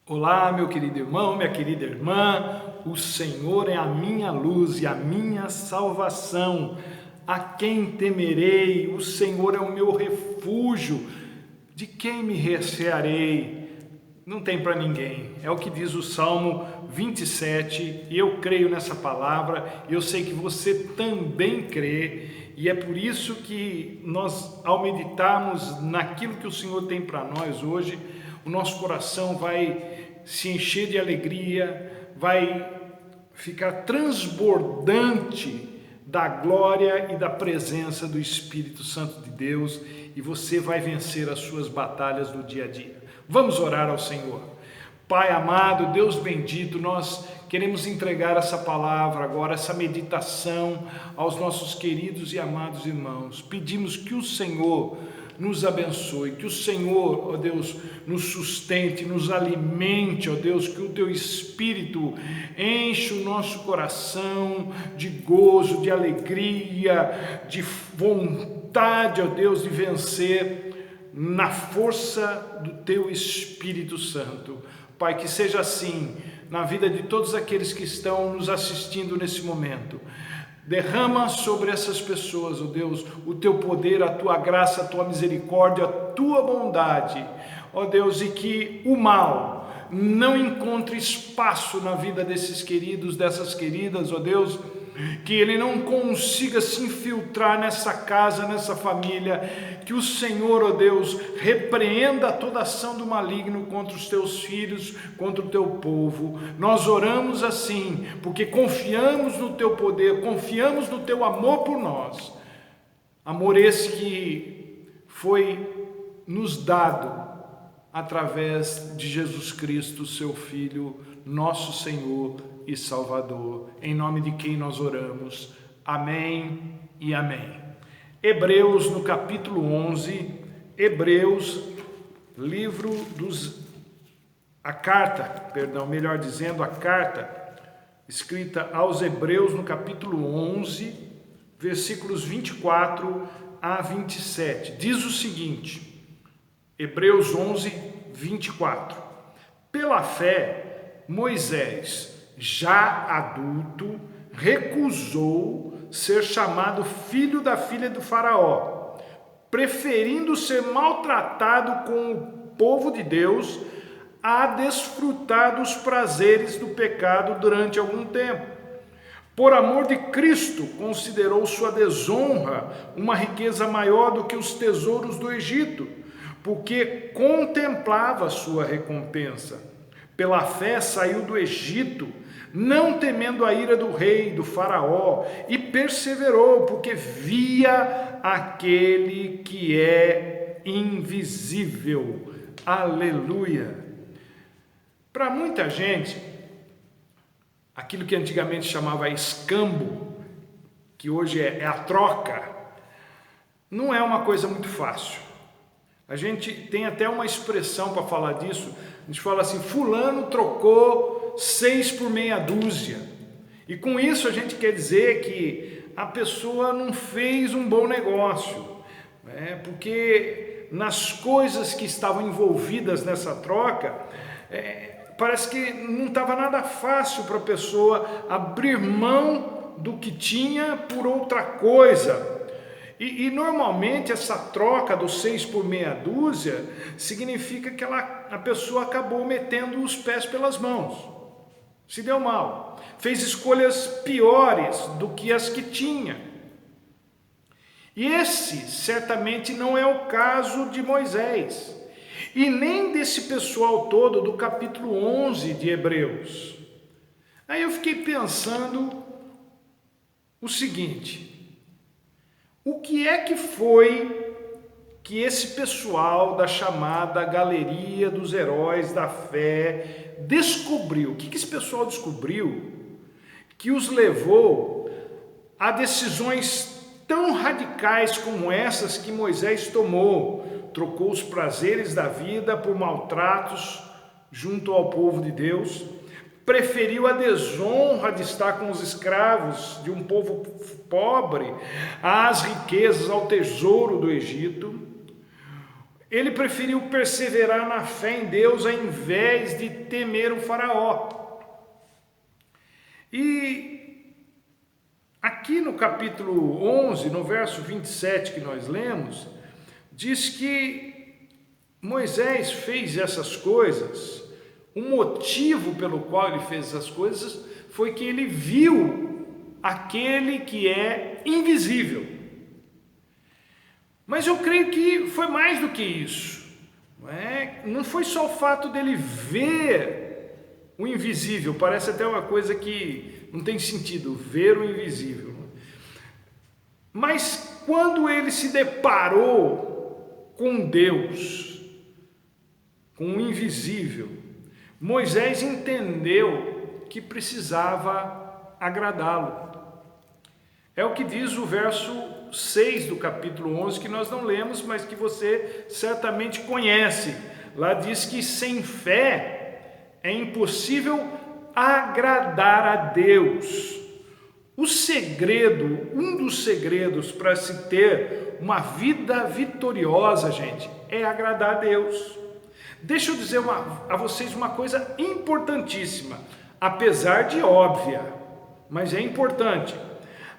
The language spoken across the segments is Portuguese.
Olá, meu querido irmão, minha querida irmã, o Senhor é a minha luz e a minha salvação. A quem temerei? O Senhor é o meu refúgio. De quem me recearei? Não tem para ninguém. É o que diz o Salmo 27, e eu creio nessa palavra, e eu sei que você também crê, e é por isso que nós, ao meditarmos naquilo que o Senhor tem para nós hoje, o nosso coração vai se encher de alegria, vai ficar transbordante da glória e da presença do Espírito Santo de Deus, e você vai vencer as suas batalhas do dia a dia. Vamos orar ao Senhor. Pai amado, Deus bendito, nós queremos entregar essa palavra agora, essa meditação aos nossos queridos e amados irmãos. Pedimos que o Senhor nos abençoe, que o Senhor, ó Deus, nos sustente, nos alimente, ó Deus, que o Teu Espírito enche o nosso coração de gozo, de alegria, de vontade, ó Deus, de vencer na força do Teu Espírito Santo. Pai, que seja assim na vida de todos aqueles que estão nos assistindo nesse momento. Derrama sobre essas pessoas, ó Deus, o Teu poder, a Tua graça, a Tua misericórdia, a Tua bondade, ó Deus, e que o mal não encontre espaço na vida desses queridos, dessas queridas, ó Deus, que ele não consiga se infiltrar nessa casa, nessa família, que o Senhor, ó Deus, repreenda toda ação do maligno contra os Teus filhos, contra o Teu povo. Nós oramos assim, porque confiamos no Teu poder, confiamos no Teu amor por nós, amor esse que foi nos dado através de Jesus Cristo, Seu Filho, nosso Senhor e Salvador, em nome de quem nós oramos. Amém e amém. Hebreus, no capítulo 11, Hebreus, a carta escrita aos Hebreus, no capítulo 11, versículos 24 a 27, diz o seguinte, Hebreus 11, 24, pela fé, Moisés, já adulto, recusou ser chamado filho da filha do faraó, preferindo ser maltratado com o povo de Deus a desfrutar dos prazeres do pecado durante algum tempo. Por amor de Cristo, considerou sua desonra uma riqueza maior do que os tesouros do Egito, porque contemplava sua recompensa. Pela fé saiu do Egito, não temendo a ira do rei, do faraó, e perseverou, porque via aquele que é invisível. Aleluia! Para muita gente, aquilo que antigamente chamava escambo, que hoje é a troca, não é uma coisa muito fácil. A gente tem até uma expressão para falar disso. A gente fala assim, fulano trocou 6 por meia dúzia. E com isso a gente quer dizer que a pessoa não fez um bom negócio, porque nas coisas que estavam envolvidas nessa troca, parece que não estava nada fácil para a pessoa abrir mão do que tinha por outra coisa. E normalmente essa troca dos 6 por meia dúzia significa que a pessoa acabou metendo os pés pelas mãos, se deu mal, fez escolhas piores do que as que tinha. E esse certamente não é o caso de Moisés, e nem desse pessoal todo do capítulo 11 de Hebreus. Aí eu fiquei pensando o seguinte, o que é que foi que esse pessoal da chamada galeria dos heróis da fé descobriu? O que esse pessoal descobriu que os levou a decisões tão radicais como essas que Moisés tomou? Trocou os prazeres da vida por maltratos junto ao povo de Deus, preferiu a desonra de estar com os escravos de um povo pobre às riquezas, ao tesouro do Egito. Ele preferiu perseverar na fé em Deus ao invés de temer o faraó. E aqui no capítulo 11, no verso 27 que nós lemos, diz que Moisés fez essas coisas, o motivo pelo qual ele fez essas coisas foi que ele viu aquele que é invisível. Mas eu creio que foi mais do que isso. Não foi só o fato dele ver o invisível, parece até uma coisa que não tem sentido, ver o invisível. Mas quando ele se deparou com Deus, com o invisível, Moisés entendeu que precisava agradá-lo. É o que diz o verso 6 do capítulo 11, que nós não lemos, mas que você certamente conhece. Lá diz que sem fé é impossível agradar a Deus. O segredo, um dos segredos para se ter uma vida vitoriosa, gente, é agradar a Deus. Deixa eu dizer a vocês uma coisa importantíssima, apesar de óbvia, mas é importante.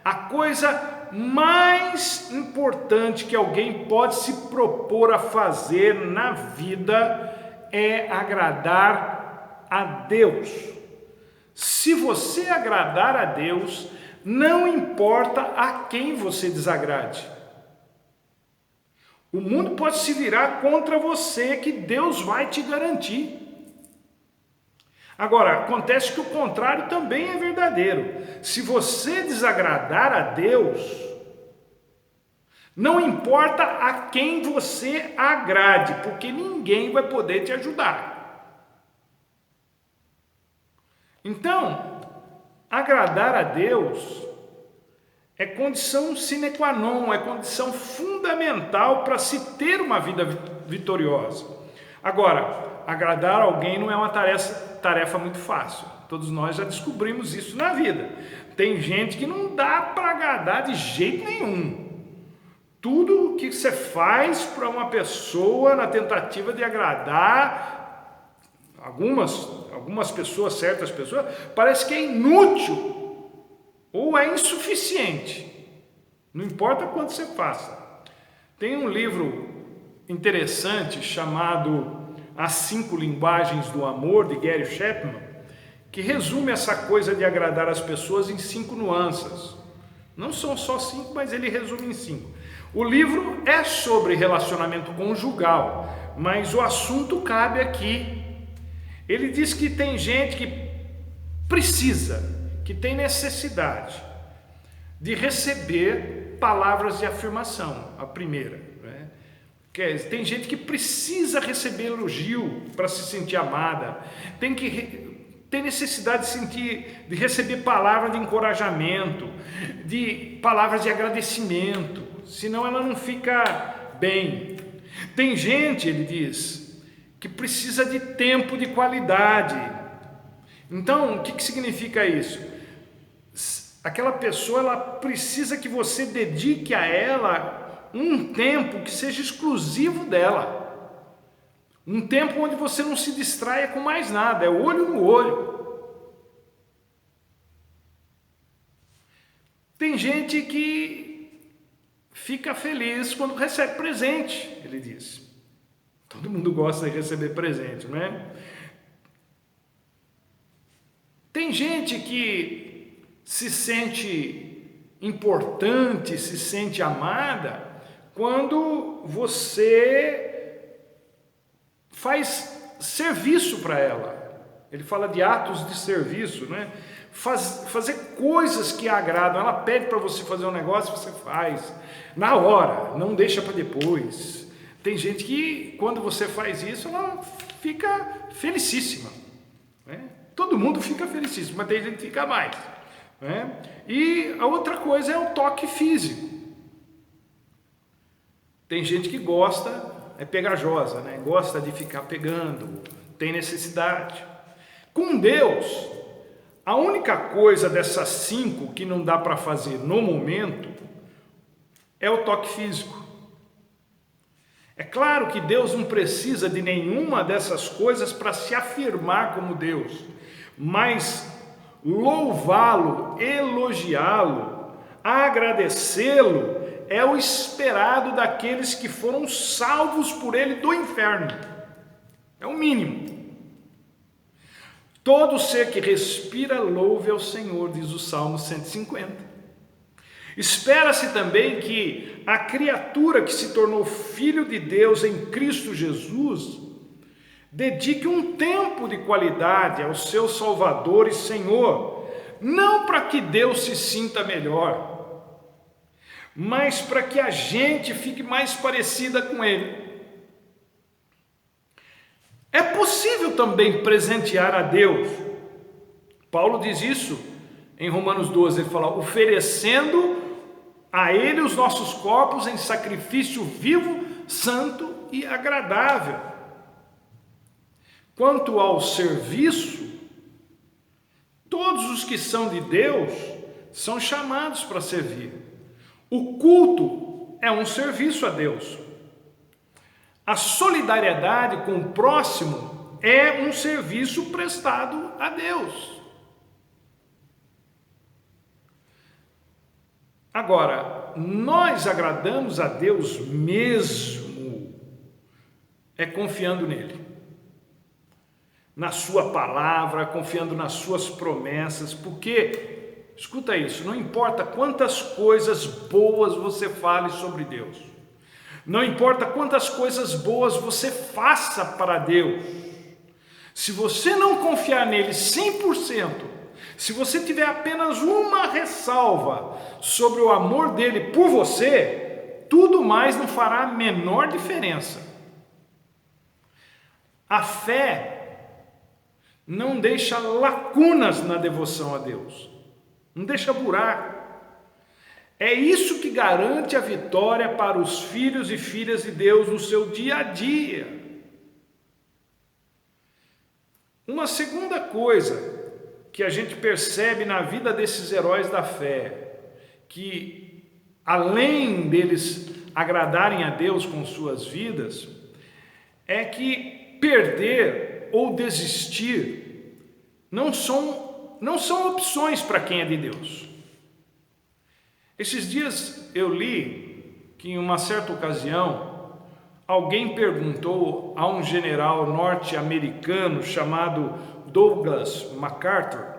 A coisa mais importante que alguém pode se propor a fazer na vida é agradar a Deus. Se você agradar a Deus, não importa a quem você desagrade. O mundo pode se virar contra você, que Deus vai te garantir. Agora, acontece que o contrário também é verdadeiro. Se você desagradar a Deus, não importa a quem você agrade, porque ninguém vai poder te ajudar. Então, agradar a Deus é condição sine qua non, é condição fundamental para se ter uma vida vitoriosa. Agora, agradar alguém não é uma tarefa muito fácil. Todos nós já descobrimos isso na vida. Tem gente que não dá para agradar de jeito nenhum. Tudo que você faz para uma pessoa na tentativa de agradar algumas pessoas, certas pessoas, parece que é inútil ou é insuficiente. Não importa quanto você faça. Tem um livro interessante chamado As 5 Linguagens do Amor, de Gary Chapman, que resume essa coisa de agradar as pessoas em 5 nuances. Não são só 5, mas ele resume em 5. O livro é sobre relacionamento conjugal, mas o assunto cabe aqui. Ele diz que tem gente que precisa, que tem necessidade de receber palavras de afirmação, a primeira. Tem gente que precisa receber elogio para se sentir amada, tem necessidade de receber palavras de encorajamento, de palavras de agradecimento, senão ela não fica bem. Tem gente, ele diz, que precisa de tempo de qualidade. Então, o que significa isso? Aquela pessoa, ela precisa que você dedique a ela um tempo que seja exclusivo dela. Um tempo onde você não se distraia com mais nada, é olho no olho. Tem gente que fica feliz quando recebe presente, ele diz. Todo mundo gosta de receber presente, não é? Tem gente que se sente importante, se sente amada, quando você faz serviço para ela. Ele fala de atos de serviço, né? Fazer coisas que agradam. Ela pede para você fazer um negócio, você faz na hora, não deixa para depois. Tem gente que, quando você faz isso, ela fica felicíssima, né? Todo mundo fica felicíssimo, mas tem gente que fica mais, né? E a outra coisa é o toque físico. Tem gente que gosta, é pegajosa, né? Gosta de ficar pegando, tem necessidade. Com Deus, a única coisa dessas 5 que não dá para fazer no momento é o toque físico. É claro que Deus não precisa de nenhuma dessas coisas para se afirmar como Deus, mas louvá-lo, elogiá-lo, agradecê-lo é o esperado daqueles que foram salvos por Ele do inferno. É o mínimo. Todo ser que respira louve ao Senhor, diz o Salmo 150. Espera-se também que a criatura que se tornou filho de Deus em Cristo Jesus dedique um tempo de qualidade ao seu Salvador e Senhor, não para que Deus se sinta melhor, mas para que a gente fique mais parecida com Ele. É possível também presentear a Deus. Paulo diz isso em Romanos 12, ele fala, oferecendo a Ele os nossos corpos em sacrifício vivo, santo e agradável. Quanto ao serviço, todos os que são de Deus são chamados para servir. O culto é um serviço a Deus. A solidariedade com o próximo é um serviço prestado a Deus. Agora, nós agradamos a Deus mesmo confiando nele, na sua palavra, confiando nas suas promessas, porque, escuta isso, não importa quantas coisas boas você fale sobre Deus, não importa quantas coisas boas você faça para Deus, se você não confiar nele 100%, se você tiver apenas uma ressalva sobre o amor dele por você, tudo mais não fará a menor diferença. A fé não deixa lacunas na devoção a Deus, não deixa buraco. É isso que garante a vitória para os filhos e filhas de Deus no seu dia a dia. Uma segunda coisa que a gente percebe na vida desses heróis da fé, que além deles agradarem a Deus com suas vidas, é que perder ou desistir não são opções para quem é de Deus. Esses dias eu li que em uma certa ocasião alguém perguntou a um general norte-americano chamado Douglas MacArthur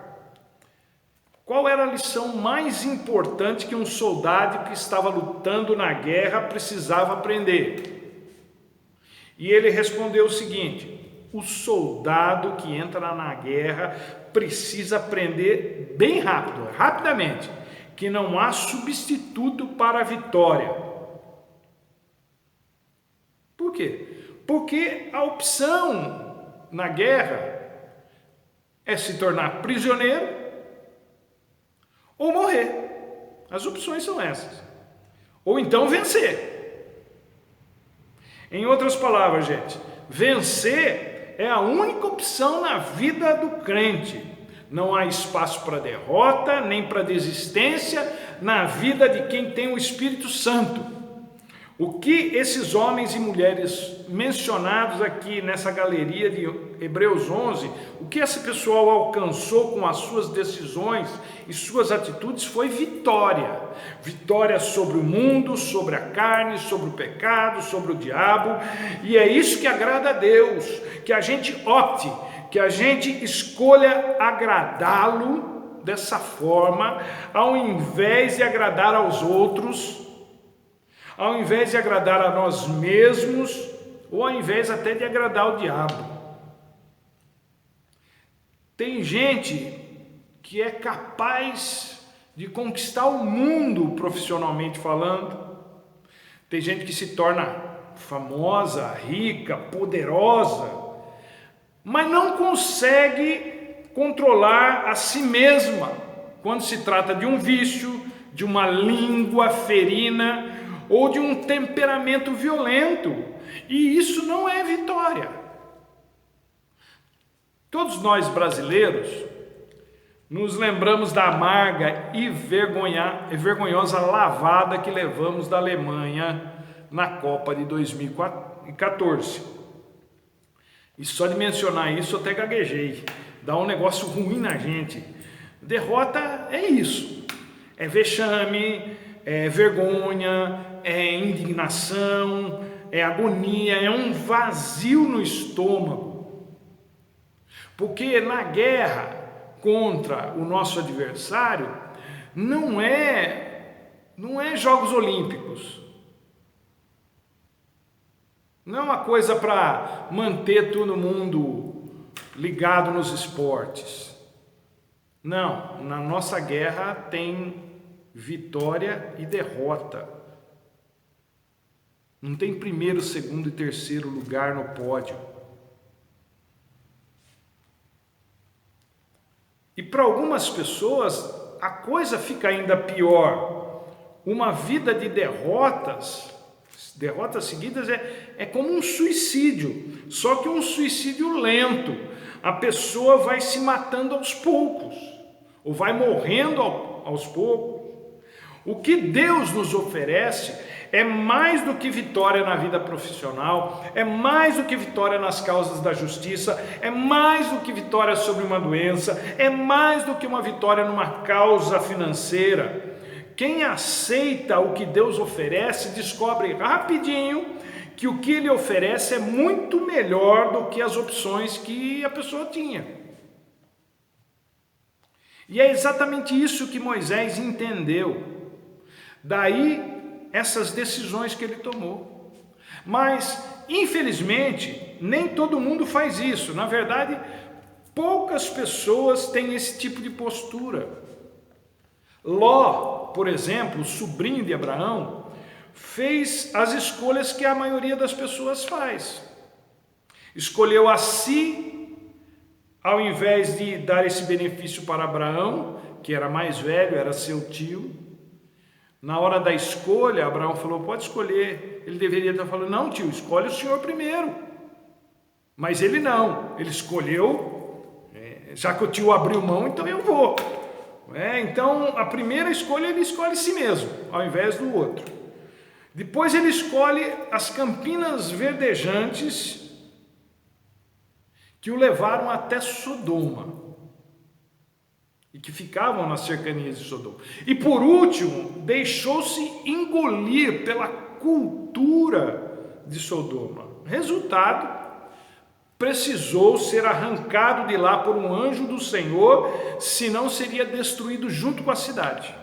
qual era a lição mais importante que um soldado que estava lutando na guerra precisava aprender. E ele respondeu o seguinte: o soldado que entra na guerra precisa aprender bem rápido, rapidamente, que não há substituto para a vitória. Por quê? Porque a opção na guerra é se tornar prisioneiro ou morrer. As opções são essas. Ou então vencer. Em outras palavras, gente, vencer é a única opção na vida do crente. Não há espaço para derrota, nem para desistência na vida de quem tem o Espírito Santo. O que esses homens e mulheres mencionados aqui nessa galeria de Hebreus 11, o que esse pessoal alcançou com as suas decisões e suas atitudes foi vitória. Vitória sobre o mundo, sobre a carne, sobre o pecado, sobre o diabo. E é isso que agrada a Deus, que a gente opte, que a gente escolha agradá-lo dessa forma, ao invés de agradar aos outros, ao invés de agradar a nós mesmos, ou ao invés até de agradar o diabo. Tem gente que é capaz de conquistar o mundo profissionalmente falando, tem gente que se torna famosa, rica, poderosa, mas não consegue controlar a si mesma quando se trata de um vício, de uma língua ferina ou de um temperamento violento, e isso não é vitória. Todos nós brasileiros nos lembramos da amarga e vergonhosa lavada que levamos da Alemanha na Copa de 2014. e 14. E só de mencionar isso eu até gaguejei. Dá um negócio ruim na gente. Derrota é isso. É vexame, é vergonha, é indignação, é agonia, é um vazio no estômago. Porque na guerra contra o nosso adversário não é Jogos Olímpicos. Não é uma coisa para manter todo mundo ligado nos esportes. Não, na nossa guerra tem vitória e derrota. Não tem primeiro, segundo e terceiro lugar no pódio. E para algumas pessoas a coisa fica ainda pior. Uma vida de derrotas seguidas é como um suicídio, só que um suicídio lento. A pessoa vai se matando aos poucos, ou vai morrendo aos poucos. O que Deus nos oferece é mais do que vitória na vida profissional, é mais do que vitória nas causas da justiça, é mais do que vitória sobre uma doença, é mais do que uma vitória numa causa financeira. Quem aceita o que Deus oferece descobre rapidinho que o que Ele oferece é muito melhor do que as opções que a pessoa tinha. E é exatamente isso que Moisés entendeu. Daí essas decisões que ele tomou. Mas, infelizmente, nem todo mundo faz isso. Na verdade, poucas pessoas têm esse tipo de postura. Ló, por exemplo, sobrinho de Abraão, fez as escolhas que a maioria das pessoas faz. Escolheu a si, ao invés de dar esse benefício para Abraão, que era mais velho, era seu tio. Na hora da escolha, Abraão falou, pode escolher. Ele deveria estar falando, não tio, escolhe o senhor primeiro. Mas ele não, ele escolheu, já que o tio abriu mão, então eu vou. Então, a primeira escolha ele escolhe si mesmo, ao invés do outro. Depois ele escolhe as campinas verdejantes que o levaram até Sodoma e que ficavam nas cercanias de Sodoma. E por último, deixou-se engolir pela cultura de Sodoma. Resultado, precisou ser arrancado de lá por um anjo do Senhor, senão seria destruído junto com a cidade.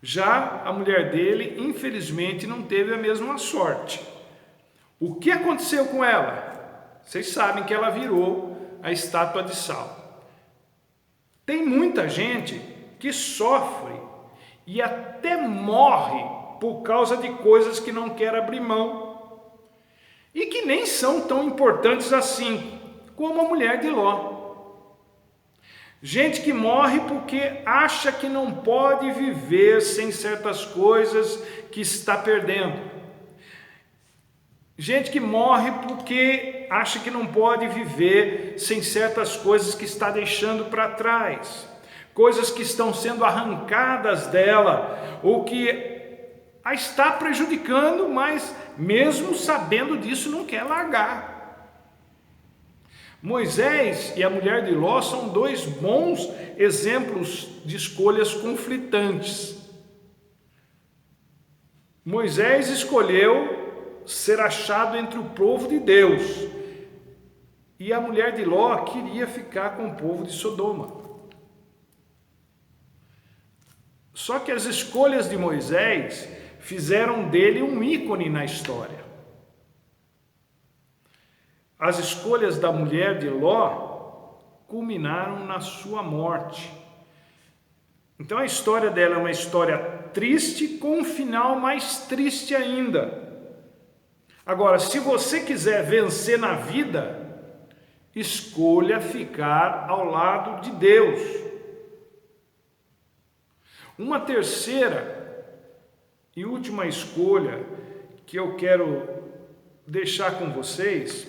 Já a mulher dele, infelizmente, não teve a mesma sorte. O que aconteceu com ela? Vocês sabem que ela virou a estátua de sal. Tem muita gente que sofre e até morre por causa de coisas que não quer abrir mão e que nem são tão importantes assim, como a mulher de Ló. Gente que morre porque acha que não pode viver sem certas coisas que está perdendo. Gente que morre porque acha que não pode viver sem certas coisas que está deixando para trás. Coisas que estão sendo arrancadas dela, ou que a está prejudicando, mas mesmo sabendo disso não quer largar. Moisés e a mulher de Ló são dois bons exemplos de escolhas conflitantes. Moisés escolheu ser achado entre o povo de Deus, e a mulher de Ló queria ficar com o povo de Sodoma. Só que as escolhas de Moisés fizeram dele um ícone na história. As escolhas da mulher de Ló culminaram na sua morte. Então a história dela é uma história triste com um final mais triste ainda. Agora, se você quiser vencer na vida, escolha ficar ao lado de Deus. Uma terceira e última escolha que eu quero deixar com vocês,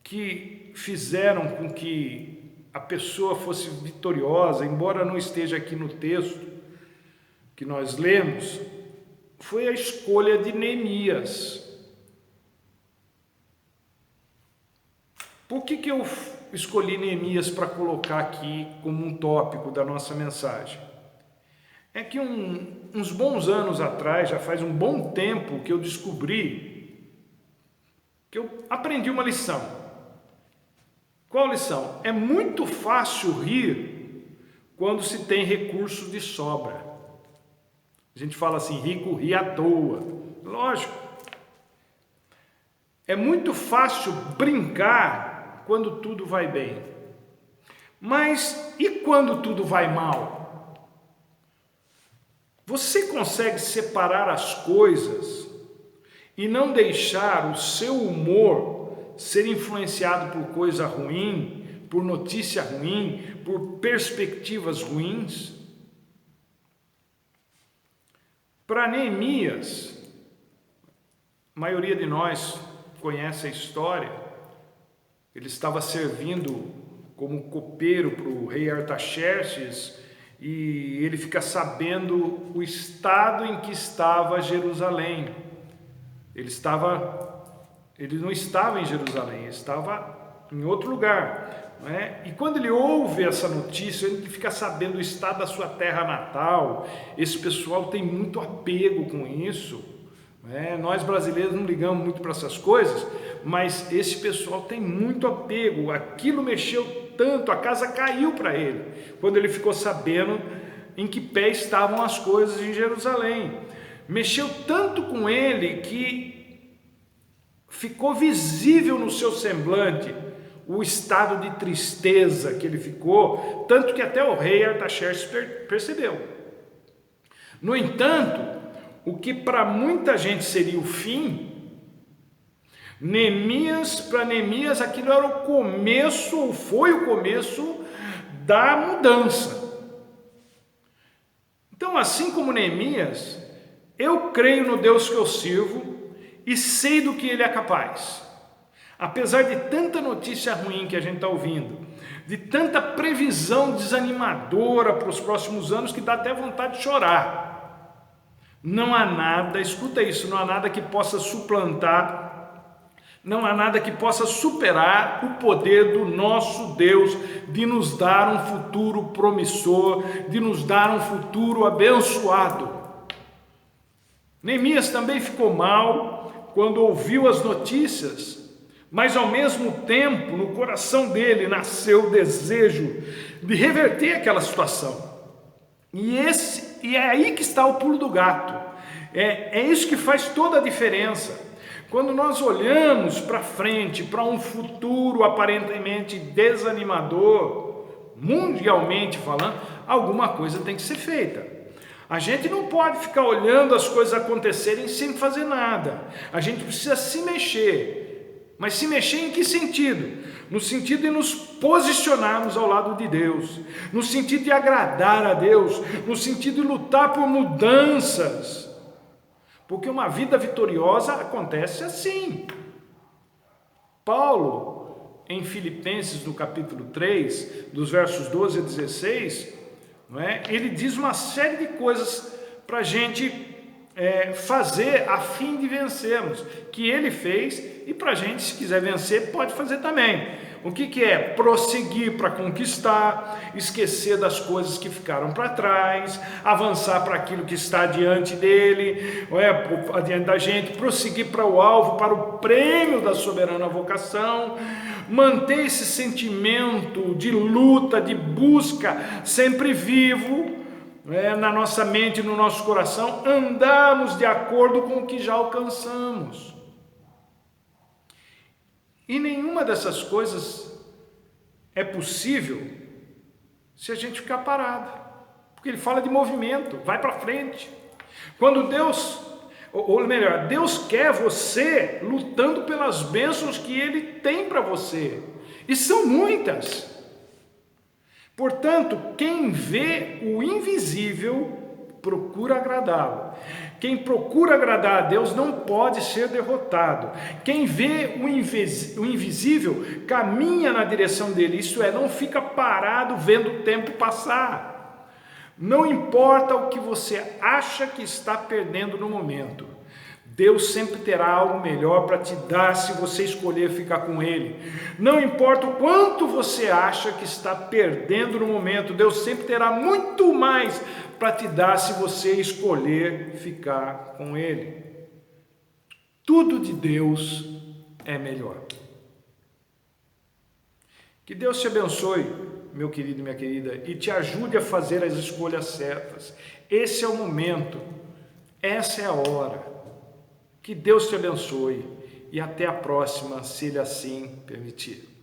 que fizeram com que a pessoa fosse vitoriosa, embora não esteja aqui no texto que nós lemos, foi a escolha de Neemias. Por que eu escolhi Neemias para colocar aqui como um tópico da nossa mensagem? É que uns bons anos atrás, já faz um bom tempo que eu descobri, que eu aprendi uma lição. Qual lição? É muito fácil rir quando se tem recursos de sobra. A gente fala assim, rico ri à toa. Lógico. É muito fácil brincar quando tudo vai bem. Mas e quando tudo vai mal? Você consegue separar as coisas e não deixar o seu humor ser influenciado por coisa ruim, por notícia ruim, por perspectivas ruins? Para Neemias, a maioria de nós conhece a história, ele estava servindo como copeiro para o rei Artaxerxes e ele fica sabendo o estado em que estava Jerusalém. Ele não estava em Jerusalém, ele estava em outro lugar, não é? E quando ele ouve essa notícia, ele fica sabendo o estado da sua terra natal. Esse pessoal tem muito apego com isso, não é? Nós brasileiros não ligamos muito para essas coisas, mas esse pessoal tem muito apego. Aquilo mexeu tanto, a casa caiu para ele, quando ele ficou sabendo em que pé estavam as coisas em Jerusalém. Mexeu tanto com ele que ficou visível no seu semblante o estado de tristeza que ele ficou, tanto que até o rei Artaxerxes percebeu. No entanto, o que para muita gente seria o fim, para Neemias aquilo era o começo, ou foi o começo da mudança. Então, assim como Neemias, eu creio no Deus que eu sirvo e sei do que Ele é capaz. Apesar de tanta notícia ruim que a gente está ouvindo, de tanta previsão desanimadora para os próximos anos que dá até vontade de chorar, não há nada, escuta isso, não há nada que possa suplantar, não há nada que possa superar o poder do nosso Deus de nos dar um futuro promissor, de nos dar um futuro abençoado. Neemias também ficou mal quando ouviu as notícias, mas ao mesmo tempo no coração dele nasceu o desejo de reverter aquela situação. E é aí que está o pulo do gato. É isso que faz toda a diferença. Quando nós olhamos para frente, para um futuro aparentemente desanimador, mundialmente falando, alguma coisa tem que ser feita. A gente não pode ficar olhando as coisas acontecerem sem fazer nada. A gente precisa se mexer. Mas se mexer em que sentido? No sentido de nos posicionarmos ao lado de Deus, no sentido de agradar a Deus, no sentido de lutar por mudanças. Porque uma vida vitoriosa acontece assim. Paulo, em Filipenses, no capítulo 3, dos versos 12 a 16, não é? Ele diz uma série de coisas para a gente fazer a fim de vencermos, que ele fez, e para a gente, se quiser vencer, pode fazer também. O que é? Prosseguir para conquistar, esquecer das coisas que ficaram para trás, avançar para aquilo que está diante dele, adiante da gente, prosseguir para o alvo, para o prêmio da soberana vocação, manter esse sentimento de luta, de busca sempre vivo, na nossa mente e no nosso coração, andarmos de acordo com o que já alcançamos. E nenhuma dessas coisas é possível se a gente ficar parado, porque ele fala de movimento, vai para frente. Quando Deus, ou melhor, Deus quer você lutando pelas bênçãos que Ele tem para você, e são muitas. Portanto, quem vê o invisível procura agradá-lo. Quem procura agradar a Deus não pode ser derrotado. Quem vê o invisível caminha na direção dele, isso é, não fica parado vendo o tempo passar. Não importa o que você acha que está perdendo no momento, Deus sempre terá algo melhor para te dar se você escolher ficar com Ele. Não importa o quanto você acha que está perdendo no momento, Deus sempre terá muito mais para te dar se você escolher ficar com Ele. Tudo de Deus é melhor. Que Deus te abençoe, meu querido e minha querida, e te ajude a fazer as escolhas certas. Esse é o momento, essa é a hora. Que Deus te abençoe e até a próxima, se Ele assim permitir.